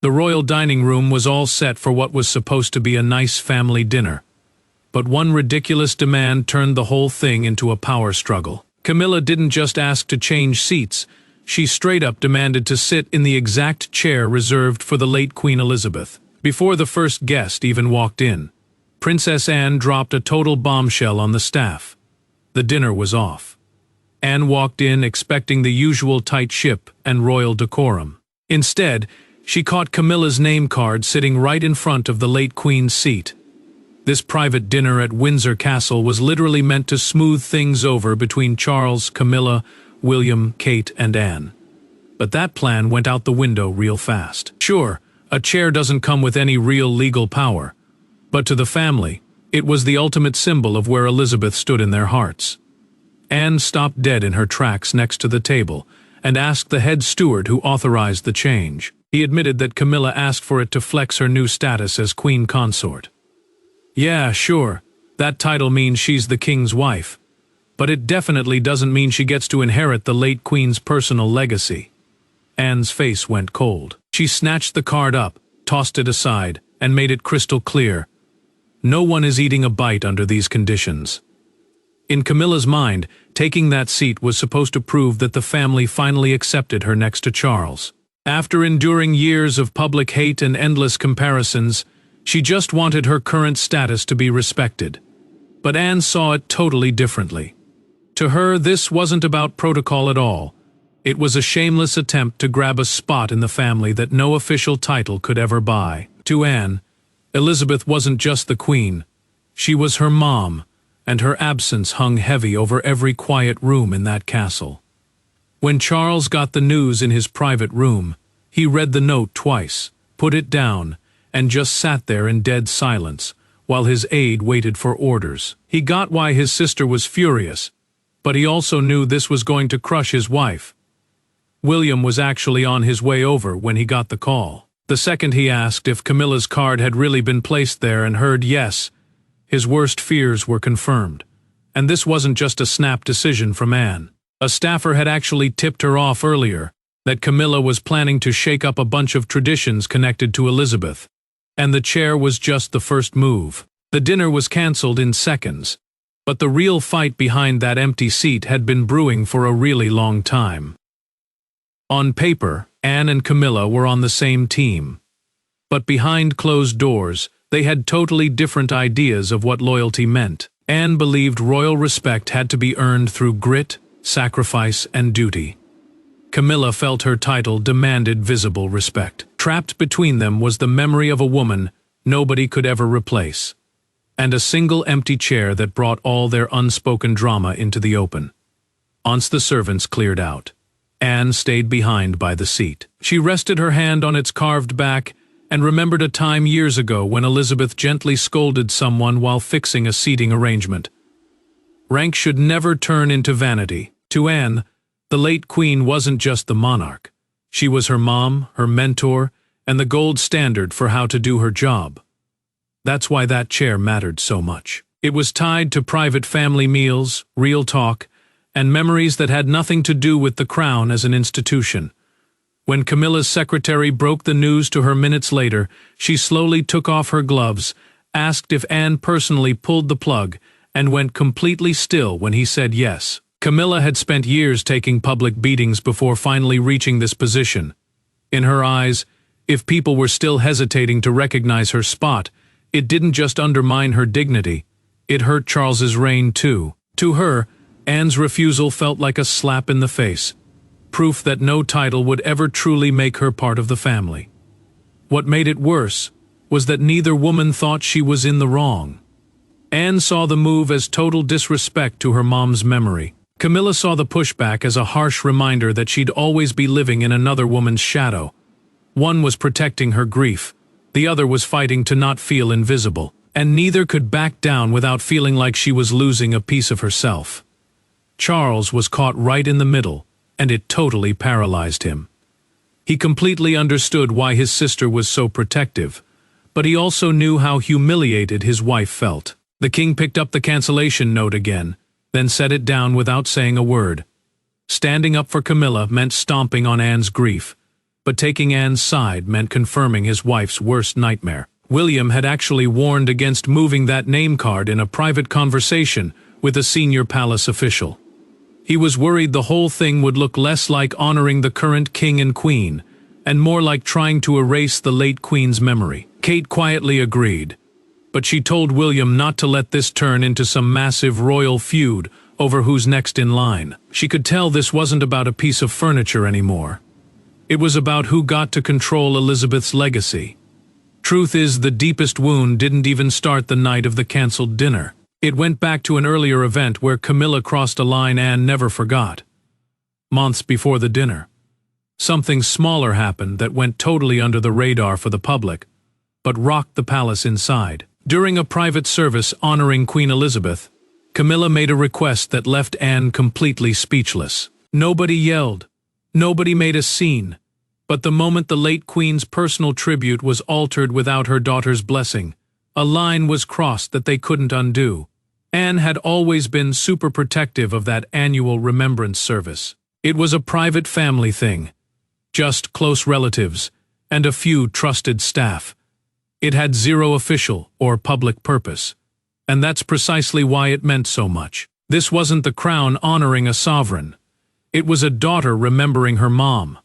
The royal dining room was all set for what was supposed to be a nice family dinner. But one ridiculous demand turned the whole thing into a power struggle. Camilla didn't just ask to change seats, she straight up demanded to sit in the exact chair reserved for the late Queen Elizabeth. Before the first guest even walked in, Princess Anne dropped a total bombshell on the staff. The dinner was off. Anne walked in expecting the usual tight ship and royal decorum. Instead, she caught Camilla's name card sitting right in front of the late Queen's seat. This private dinner at Windsor Castle was literally meant to smooth things over between Charles, Camilla, William, Kate, and Anne. But that plan went out the window real fast. Sure, a chair doesn't come with any real legal power, but to the family, it was the ultimate symbol of where Elizabeth stood in their hearts. Anne stopped dead in her tracks next to the table and asked the head steward who authorized the change. He admitted that Camilla asked for it to flex her new status as queen consort. Yeah, sure, that title means she's the king's wife, but it definitely doesn't mean she gets to inherit the late queen's personal legacy. Anne's face went cold. She snatched the card up, tossed it aside, and made it crystal clear. No one is eating a bite under these conditions. In Camilla's mind, taking that seat was supposed to prove that the family finally accepted her next to Charles. After enduring years of public hate and endless comparisons, she just wanted her current status to be respected. But Anne saw it totally differently. To her, this wasn't about protocol at all. It was a shameless attempt to grab a spot in the family that no official title could ever buy. To Anne, Elizabeth wasn't just the queen. She was her mom, and her absence hung heavy over every quiet room in that castle. When Charles got the news in his private room, he read the note twice, put it down, and just sat there in dead silence, while his aide waited for orders. He got why his sister was furious, but he also knew this was going to crush his wife. William was actually on his way over when he got the call. The second he asked if Camilla's card had really been placed there and heard yes, his worst fears were confirmed. And this wasn't just a snap decision from Anne. A staffer had actually tipped her off earlier that Camilla was planning to shake up a bunch of traditions connected to Elizabeth. And the chair was just the first move. The dinner was cancelled in seconds, but the real fight behind that empty seat had been brewing for a really long time. On paper, Anne and Camilla were on the same team. But behind closed doors, they had totally different ideas of what loyalty meant. Anne believed royal respect had to be earned through grit, sacrifice, and duty. Camilla felt her title demanded visible respect. Trapped between them was the memory of a woman nobody could ever replace, and a single empty chair that brought all their unspoken drama into the open. Once the servants cleared out, Anne stayed behind by the seat. She rested her hand on its carved back and remembered a time years ago when Elizabeth gently scolded someone while fixing a seating arrangement. Rank should never turn into vanity. To Anne, the late queen wasn't just the monarch. She was her mom, her mentor, and the gold standard for how to do her job. That's why that chair mattered so much. It was tied to private family meals, real talk, and memories that had nothing to do with the crown as an institution. When Camilla's secretary broke the news to her minutes later, she slowly took off her gloves, asked if Anne personally pulled the plug, and went completely still when he said yes. Camilla had spent years taking public beatings before finally reaching this position. In her eyes, if people were still hesitating to recognize her spot, it didn't just undermine her dignity, it hurt Charles's reign too. To her, Anne's refusal felt like a slap in the face, proof that no title would ever truly make her part of the family. What made it worse was that neither woman thought she was in the wrong. Anne saw the move as total disrespect to her mom's memory. Camilla saw the pushback as a harsh reminder that she'd always be living in another woman's shadow. One was protecting her grief, the other was fighting to not feel invisible, and neither could back down without feeling like she was losing a piece of herself. Charles was caught right in the middle, and it totally paralyzed him. He completely understood why his sister was so protective, but he also knew how humiliated his wife felt. The king picked up the cancellation note again, then set it down without saying a word. Standing up for Camilla meant stomping on Anne's grief, but taking Anne's side meant confirming his wife's worst nightmare. William had actually warned against moving that name card in a private conversation with a senior palace official. He was worried the whole thing would look less like honoring the current king and queen, and more like trying to erase the late queen's memory. Kate quietly agreed, but she told William not to let this turn into some massive royal feud over who's next in line. She could tell this wasn't about a piece of furniture anymore. It was about who got to control Elizabeth's legacy. Truth is, the deepest wound didn't even start the night of the cancelled dinner. It went back to an earlier event where Camilla crossed a line Anne never forgot. Months before the dinner, something smaller happened that went totally under the radar for the public, but rocked the palace inside. During a private service honoring Queen Elizabeth, Camilla made a request that left Anne completely speechless. Nobody yelled, nobody made a scene, but the moment the late Queen's personal tribute was altered without her daughter's blessing, a line was crossed that they couldn't undo. Anne had always been super protective of that annual remembrance service. It was a private family thing, just close relatives and a few trusted staff. It had zero official or public purpose, and that's precisely why it meant so much. This wasn't the crown honoring a sovereign. It was a daughter remembering her mom.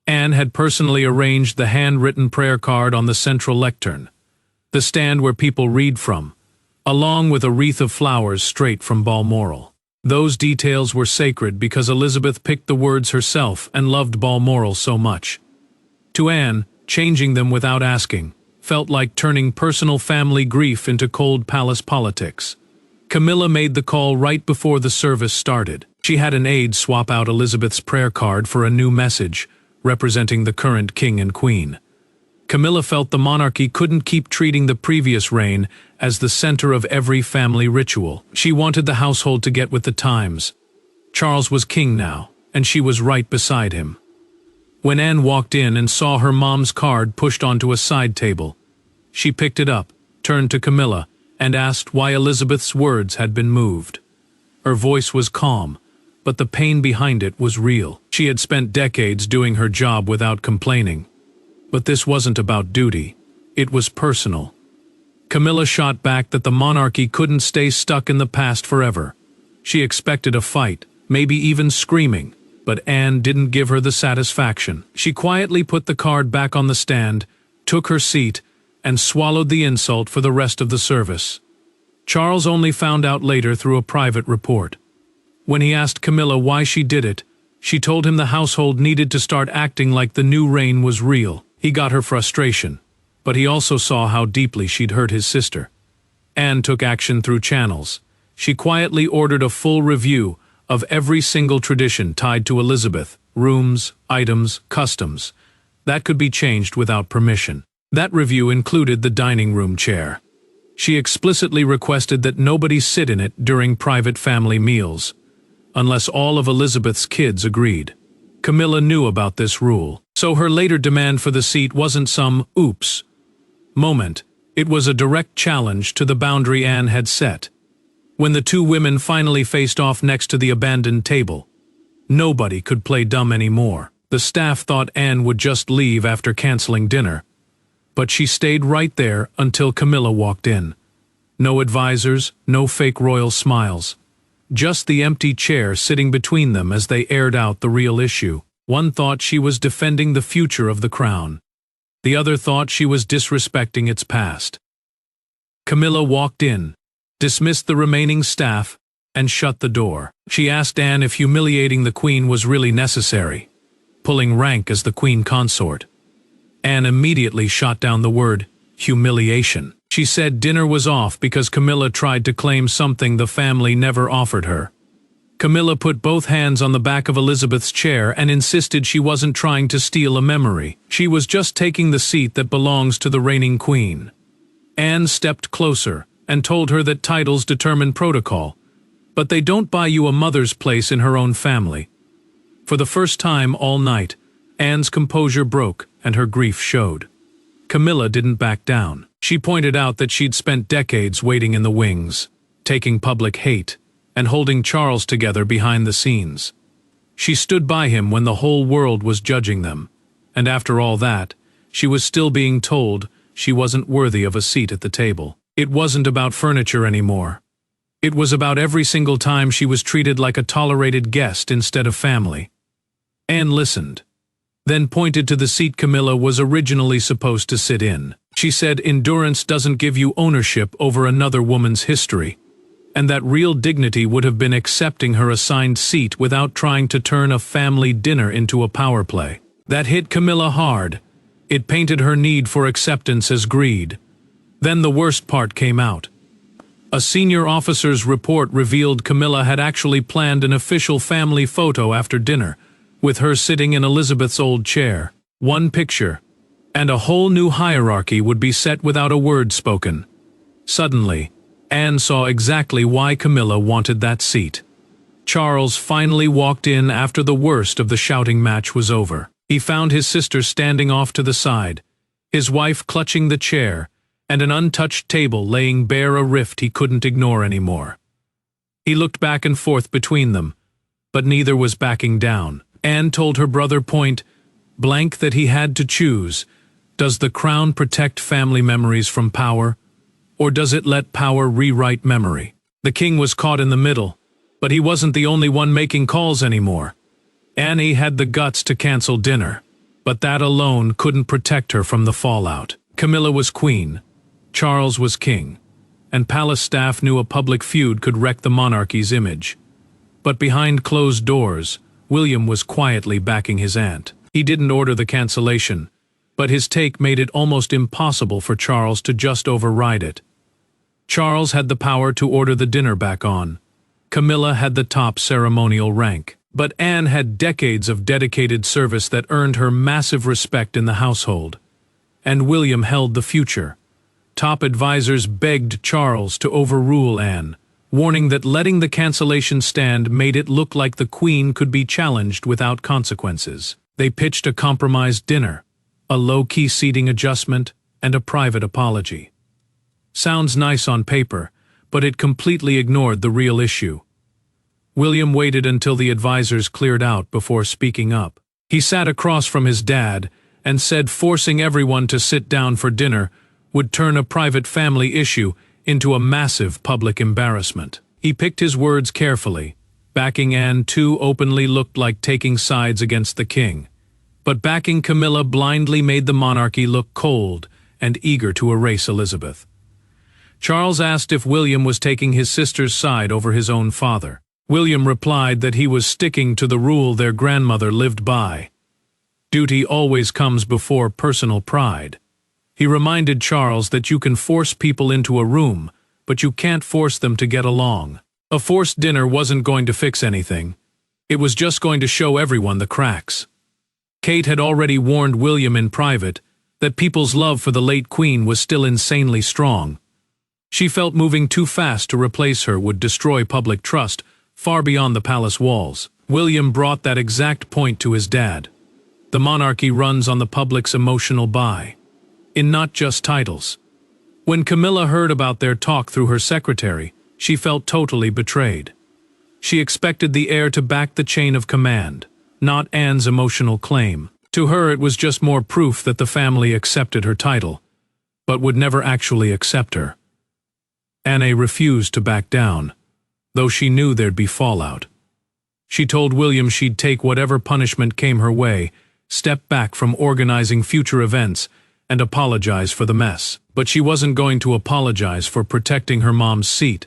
Anne had personally arranged the handwritten prayer card on the central lectern, the stand where people read from, along with a wreath of flowers straight from Balmoral. Those details were sacred because Elizabeth picked the words herself and loved Balmoral so much. To Anne, changing them without asking felt like turning personal family grief into cold palace politics. Camilla made the call right before the service started. She had an aide swap out Elizabeth's prayer card for a new message, representing the current king and queen. Camilla felt the monarchy couldn't keep treating the previous reign as the center of every family ritual. She wanted the household to get with the times. Charles was king now, and she was right beside him. When Anne walked in and saw her mom's card pushed onto a side table, she picked it up, turned to Camilla, and asked why Elizabeth's words had been moved. Her voice was calm, but the pain behind it was real. She had spent decades doing her job without complaining. But this wasn't about duty. It was personal. Camilla shot back that the monarchy couldn't stay stuck in the past forever. She expected a fight, maybe even screaming, but Anne didn't give her the satisfaction. She quietly put the card back on the stand, took her seat, and swallowed the insult for the rest of the service. Charles only found out later through a private report. When he asked Camilla why she did it, she told him the household needed to start acting like the new reign was real. He got her frustration, but he also saw how deeply she'd hurt his sister. Anne took action through channels. She quietly ordered a full review of every single tradition tied to Elizabeth, rooms, items, customs, that could be changed without permission. That review included the dining room chair. She explicitly requested that nobody sit in it during private family meals, unless all of Elizabeth's kids agreed. Camilla knew about this rule, so her later demand for the seat wasn't some oops moment. It was a direct challenge to the boundary Anne had set. When the two women finally faced off next to the abandoned table, nobody could play dumb anymore. The staff thought Anne would just leave after canceling dinner, but she stayed right there until Camilla walked in. No advisors, no fake royal smiles. Just the empty chair sitting between them as they aired out the real issue. One thought she was defending the future of the crown. The other thought she was disrespecting its past. Camilla walked in, dismissed the remaining staff, and shut the door. She asked Anne if humiliating the queen was really necessary, pulling rank as the queen consort. Anne immediately shot down the word humiliation. She said dinner was off because Camilla tried to claim something the family never offered her. Camilla put both hands on the back of Elizabeth's chair and insisted she wasn't trying to steal a memory. She was just taking the seat that belongs to the reigning queen. Anne stepped closer and told her that titles determine protocol, but they don't buy you a mother's place in her own family. For the first time all night, Anne's composure broke and her grief showed. Camilla didn't back down. She pointed out that she'd spent decades waiting in the wings, taking public hate, and holding Charles together behind the scenes. She stood by him when the whole world was judging them, And after all that, she was still being told she wasn't worthy of a seat at the table. It wasn't about furniture anymore. It was about every single time she was treated like a tolerated guest instead of family. Anne listened, then pointed to the seat Camilla was originally supposed to sit in. She said endurance doesn't give you ownership over another woman's history, and that real dignity would have been accepting her assigned seat without trying to turn a family dinner into a power play. That hit Camilla hard. It painted her need for acceptance as greed. Then the worst part came out. A senior officer's report revealed Camilla had actually planned an official family photo after dinner, with her sitting in Elizabeth's old chair. One picture, and a whole new hierarchy would be set without a word spoken. Suddenly, Anne saw exactly why Camilla wanted that seat. Charles finally walked in after the worst of the shouting match was over. He found his sister standing off to the side, his wife clutching the chair, and an untouched table laying bare a rift he couldn't ignore anymore. He looked back and forth between them, but neither was backing down. Anne told her brother point blank that he had to choose. Does the crown protect family memories from power, or does it let power rewrite memory? The king was caught in the middle, but he wasn't the only one making calls anymore. Annie had the guts to cancel dinner, but that alone couldn't protect her from the fallout. Camilla was queen, Charles was king, and palace staff knew a public feud could wreck the monarchy's image. But behind closed doors, William was quietly backing his aunt. He didn't order the cancellation, but his take made it almost impossible for Charles to just override it. Charles had the power to order the dinner back on. Camilla had the top ceremonial rank. But Anne had decades of dedicated service that earned her massive respect in the household. And William held the future. Top advisors begged Charles to overrule Anne, warning that letting the cancellation stand made it look like the Queen could be challenged without consequences. They pitched a compromised dinner, a low-key seating adjustment, and a private apology. Sounds nice on paper, but it completely ignored the real issue. William waited until the advisors cleared out before speaking up. He sat across from his dad and said forcing everyone to sit down for dinner would turn a private family issue into a massive public embarrassment. He picked his words carefully. Backing Anne too openly looked like taking sides against the king. But backing Camilla blindly made the monarchy look cold and eager to erase Elizabeth. Charles asked if William was taking his sister's side over his own father. William replied that he was sticking to the rule their grandmother lived by. Duty always comes before personal pride. He reminded Charles that you can force people into a room, but you can't force them to get along. A forced dinner wasn't going to fix anything. It was just going to show everyone the cracks. Kate had already warned William in private that people's love for the late Queen was still insanely strong. She felt moving too fast to replace her would destroy public trust far beyond the palace walls. William brought that exact point to his dad. The monarchy runs on the public's emotional buy, in not just titles. When Camilla heard about their talk through her secretary, she felt totally betrayed. She expected the heir to back the chain of command, not Anne's emotional claim. To her it was just more proof that the family accepted her title, but would never actually accept her. Anne refused to back down, though she knew there'd be fallout. She told William she'd take whatever punishment came her way, step back from organizing future events, and apologize for the mess. But she wasn't going to apologize for protecting her mom's seat.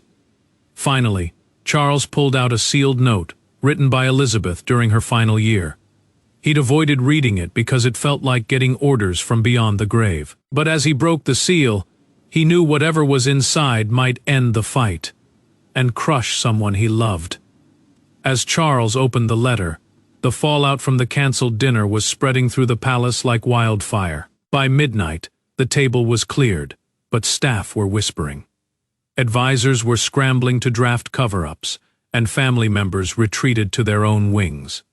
Finally, Charles pulled out a sealed note, written by Elizabeth during her final year. He'd avoided reading it because it felt like getting orders from beyond the grave. But as he broke the seal, he knew whatever was inside might end the fight and crush someone he loved. As Charles opened the letter, the fallout from the cancelled dinner was spreading through the palace like wildfire. By midnight, the table was cleared, but staff were whispering. Advisors were scrambling to draft cover-ups, and family members retreated to their own wings.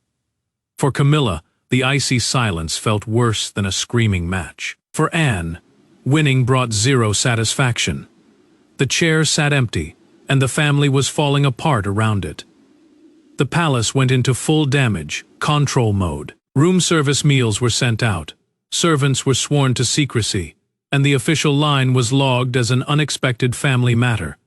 For Camilla, the icy silence felt worse than a screaming match. For Anne, winning brought zero satisfaction. The chair sat empty, and the family was falling apart around it. The palace went into full damage, control mode. Room service meals were sent out, servants were sworn to secrecy, and the official line was logged as an unexpected family matter.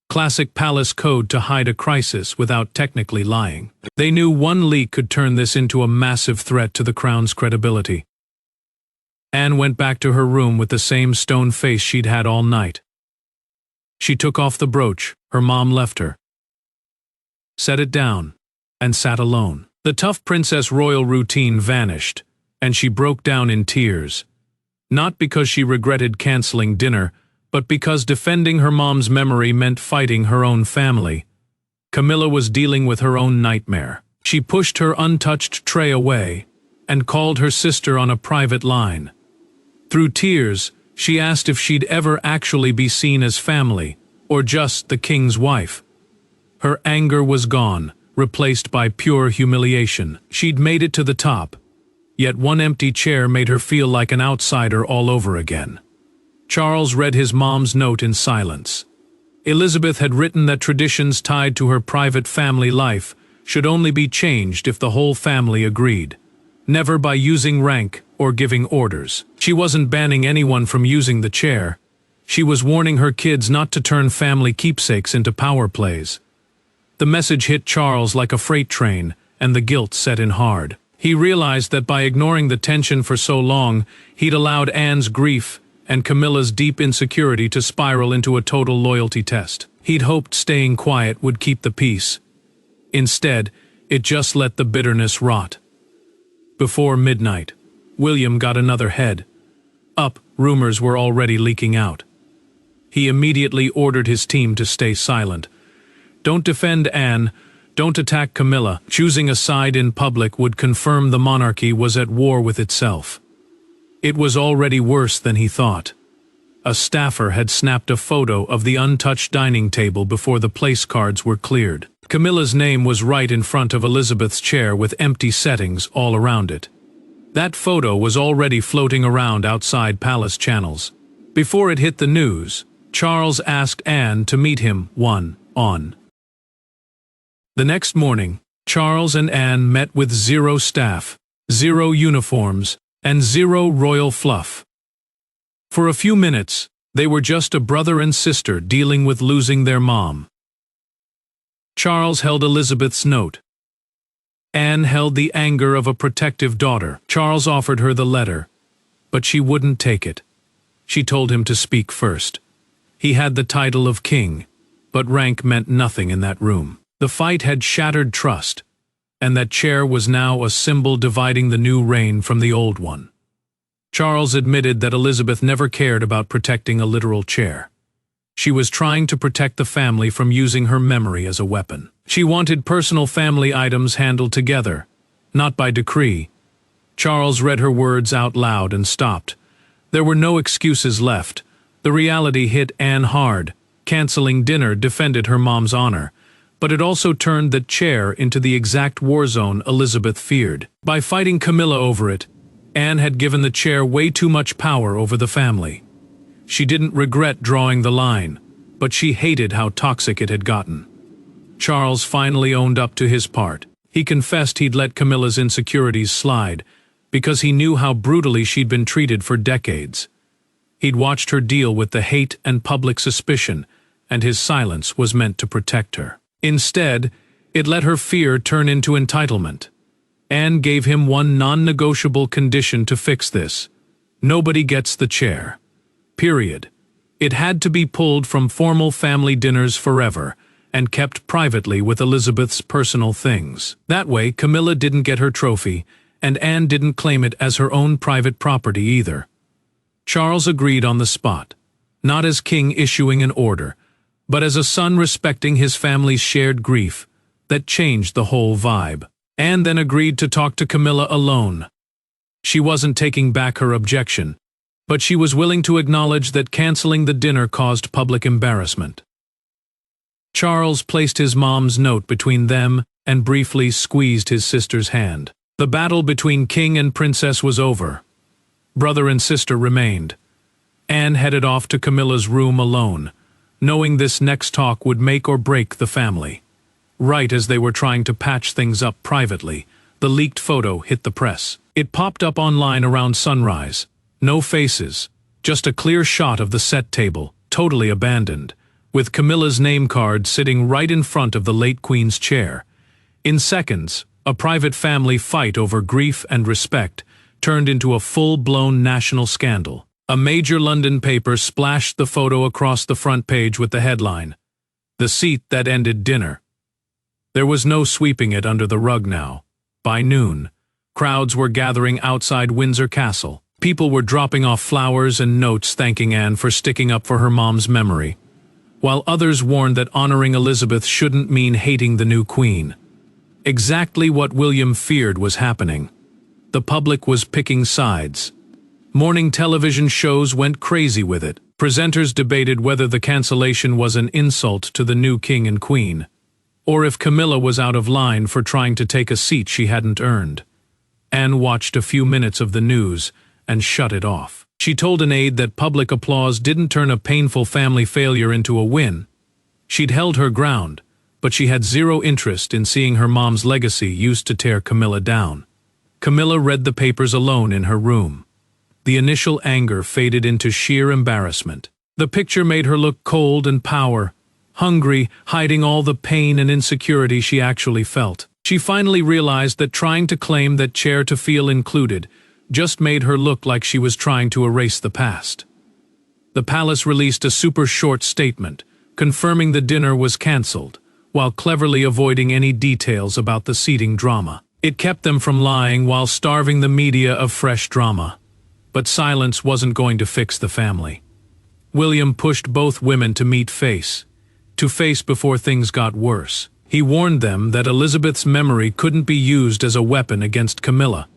Classic palace code to hide a crisis without technically lying. They knew one leak could turn this into a massive threat to the crown's credibility. Anne went back to her room with the same stone face she'd had all night. She took off the brooch her mom left her, set it down, and sat alone. The tough princess royal routine vanished, and she broke down in tears. Not because she regretted canceling dinner, but because defending her mom's memory meant fighting her own family. Camilla was dealing with her own nightmare. She pushed her untouched tray away and called her sister on a private line. Through tears, she asked if she'd ever actually be seen as family, or just the king's wife. Her anger was gone, replaced by pure humiliation. She'd made it to the top, yet one empty chair made her feel like an outsider all over again. Charles read his mom's note in silence. Elizabeth had written that traditions tied to her private family life should only be changed if the whole family agreed, never by using rank or giving orders. She wasn't banning anyone from using the chair. She was warning her kids not to turn family keepsakes into power plays. The message hit Charles like a freight train, and the guilt set in hard. He realized that by ignoring the tension for so long, he'd allowed Anne's grief and Camilla's deep insecurity to spiral into a total loyalty test. He'd hoped staying quiet would keep the peace. Instead, it just let the bitterness rot. Before midnight, William got another head up. Rumors were already leaking out. He immediately ordered his team to stay silent. Don't defend Anne, don't attack Camilla. Choosing a side in public would confirm the monarchy was at war with itself. It was already worse than he thought. A staffer had snapped a photo of the untouched dining table before the place cards were cleared. Camilla's name was right in front of Elizabeth's chair with empty settings all around it. That photo was already floating around outside palace channels. Before it hit the news, Charles asked Anne to meet him one-on-one. The next morning, Charles and Anne met with 0 staff, 0 uniforms, and 0 royal fluff. For a few minutes, they were just a brother and sister dealing with losing their mom. Charles held Elizabeth's note. Anne held the anger of a protective daughter. Charles offered her the letter, but she wouldn't take it. She told him to speak first. He had the title of king, but rank meant nothing in that room. The fight had shattered trust, and that chair was now a symbol dividing the new reign from the old one. Charles admitted that Elizabeth never cared about protecting a literal chair. She was trying to protect the family from using her memory as a weapon. She wanted personal family items handled together, not by decree. Charles read her words out loud and stopped. There were no excuses left. The reality hit Anne hard. Canceling dinner defended her mom's honor, but it also turned the chair into the exact war zone Elizabeth feared. By fighting Camilla over it, Anne had given the chair way too much power over the family. She didn't regret drawing the line, but she hated how toxic it had gotten. Charles finally owned up to his part. He confessed he'd let Camilla's insecurities slide, because he knew how brutally she'd been treated for decades. He'd watched her deal with the hate and public suspicion, and his silence was meant to protect her. Instead, it let her fear turn into entitlement. Anne gave him one non-negotiable condition to fix this. Nobody gets the chair. Period. It had to be pulled from formal family dinners forever, and kept privately with Elizabeth's personal things. That way, Camilla didn't get her trophy, and Anne didn't claim it as her own private property either. Charles agreed on the spot, not as king issuing an order, but as a son respecting his family's shared grief. That changed the whole vibe. Anne then agreed to talk to Camilla alone. She wasn't taking back her objection, but she was willing to acknowledge that canceling the dinner caused public embarrassment. Charles placed his mom's note between them and briefly squeezed his sister's hand. The battle between king and princess was over. Brother and sister remained. Anne headed off to Camilla's room alone, knowing this next talk would make or break the family. Right as they were trying to patch things up privately, the leaked photo hit the press. It popped up online around sunrise. No faces, just a clear shot of the set table, totally abandoned, with Camilla's name card sitting right in front of the late Queen's chair. In seconds, a private family fight over grief and respect turned into a full-blown national scandal. A major London paper splashed the photo across the front page with the headline, "The seat that ended dinner." There was no sweeping it under the rug now. By noon, crowds were gathering outside Windsor Castle. People were dropping off flowers and notes thanking Anne for sticking up for her mom's memory, while others warned that honoring Elizabeth shouldn't mean hating the new queen. Exactly what William feared was happening. The public was picking sides. Morning television shows went crazy with it. Presenters debated whether the cancellation was an insult to the new king and queen, or if Camilla was out of line for trying to take a seat she hadn't earned. Anne watched a few minutes of the news and shut it off. She told an aide that public applause didn't turn a painful family failure into a win. She'd held her ground, but she had zero interest in seeing her mom's legacy used to tear Camilla down. Camilla read the papers alone in her room. The initial anger faded into sheer embarrassment. The picture made her look cold and hungry, hiding all the pain and insecurity she actually felt. She finally realized that trying to claim that chair to feel included just made her look like she was trying to erase the past. The palace released a super short statement, confirming the dinner was cancelled, while cleverly avoiding any details about the seating drama. It kept them from lying while starving the media of fresh drama. But silence wasn't going to fix the family. William pushed both women to meet face before things got worse. He warned them that Elizabeth's memory couldn't be used as a weapon against Camilla,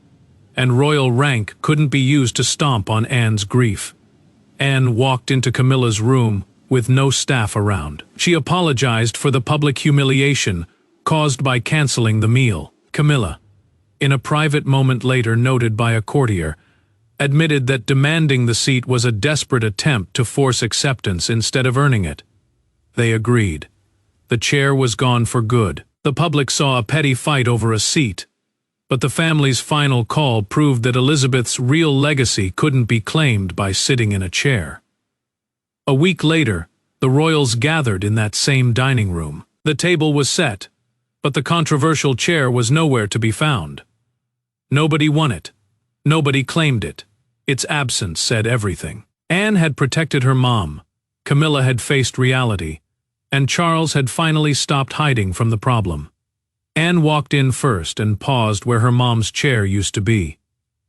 and royal rank couldn't be used to stomp on Anne's grief. Anne walked into Camilla's room with no staff around. She apologized for the public humiliation caused by canceling the meal. Camilla, in a private moment later noted by a courtier, admitted that demanding the seat was a desperate attempt to force acceptance instead of earning it. They agreed. The chair was gone for good. The public saw a petty fight over a seat, but the family's final call proved that Elizabeth's real legacy couldn't be claimed by sitting in a chair. A week later, the royals gathered in that same dining room. The table was set, but the controversial chair was nowhere to be found. Nobody won it. Nobody claimed it. Its absence said everything. Anne had protected her mom, Camilla had faced reality, and Charles had finally stopped hiding from the problem. Anne walked in first and paused where her mom's chair used to be.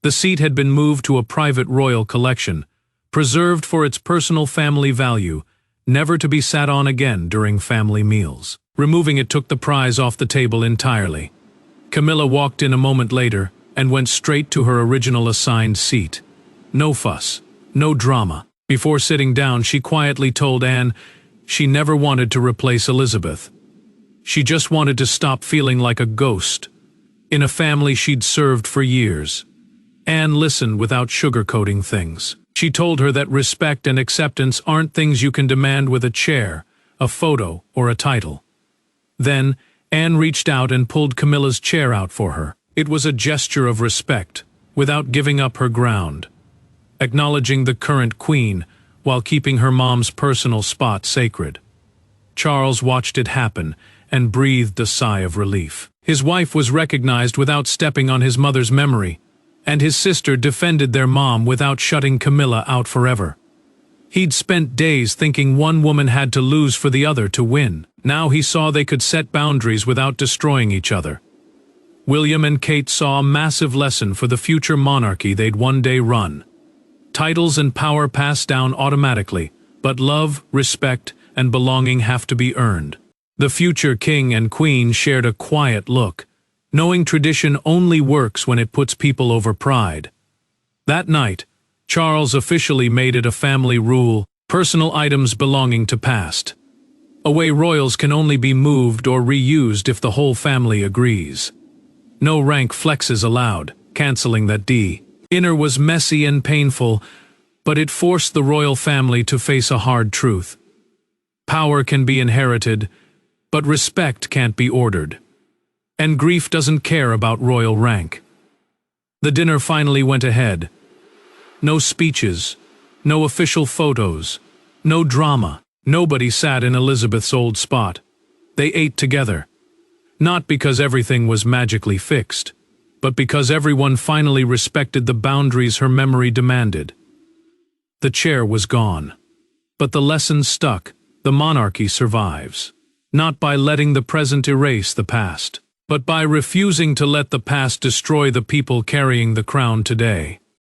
The seat had been moved to a private royal collection, preserved for its personal family value, never to be sat on again during family meals. Removing it took the prize off the table entirely. Camilla walked in a moment later and went straight to her original assigned seat. No fuss, no drama. Before sitting down, she quietly told Anne she never wanted to replace Elizabeth. She just wanted to stop feeling like a ghost in a family she'd served for years. Anne listened without sugarcoating things. She told her that respect and acceptance aren't things you can demand with a chair, a photo, or a title. Then, Anne reached out and pulled Camilla's chair out for her. It was a gesture of respect, without giving up her ground, acknowledging the current queen while keeping her mom's personal spot sacred. Charles watched it happen and breathed a sigh of relief. His wife was recognized without stepping on his mother's memory, and his sister defended their mom without shutting Camilla out forever. He'd spent days thinking one woman had to lose for the other to win. Now he saw they could set boundaries without destroying each other. William and Kate saw a massive lesson for the future monarchy they'd one day run. Titles and power pass down automatically, but love, respect, and belonging have to be earned. The future king and queen shared a quiet look, knowing tradition only works when it puts people over pride. That night, Charles officially made it a family rule: personal items belonging to past. Away royals can only be moved or reused if the whole family agrees. No rank flexes allowed, canceling that dinner was messy and painful, but it forced the royal family to face a hard truth. Power can be inherited, but respect can't be ordered. And grief doesn't care about royal rank. The dinner finally went ahead. No speeches, no official photos, no drama. Nobody sat in Elizabeth's old spot. They ate together. Not because everything was magically fixed, but because everyone finally respected the boundaries her memory demanded. The chair was gone. But the lesson stuck. The monarchy survives. Not by letting the present erase the past, but by refusing to let the past destroy the people carrying the crown today.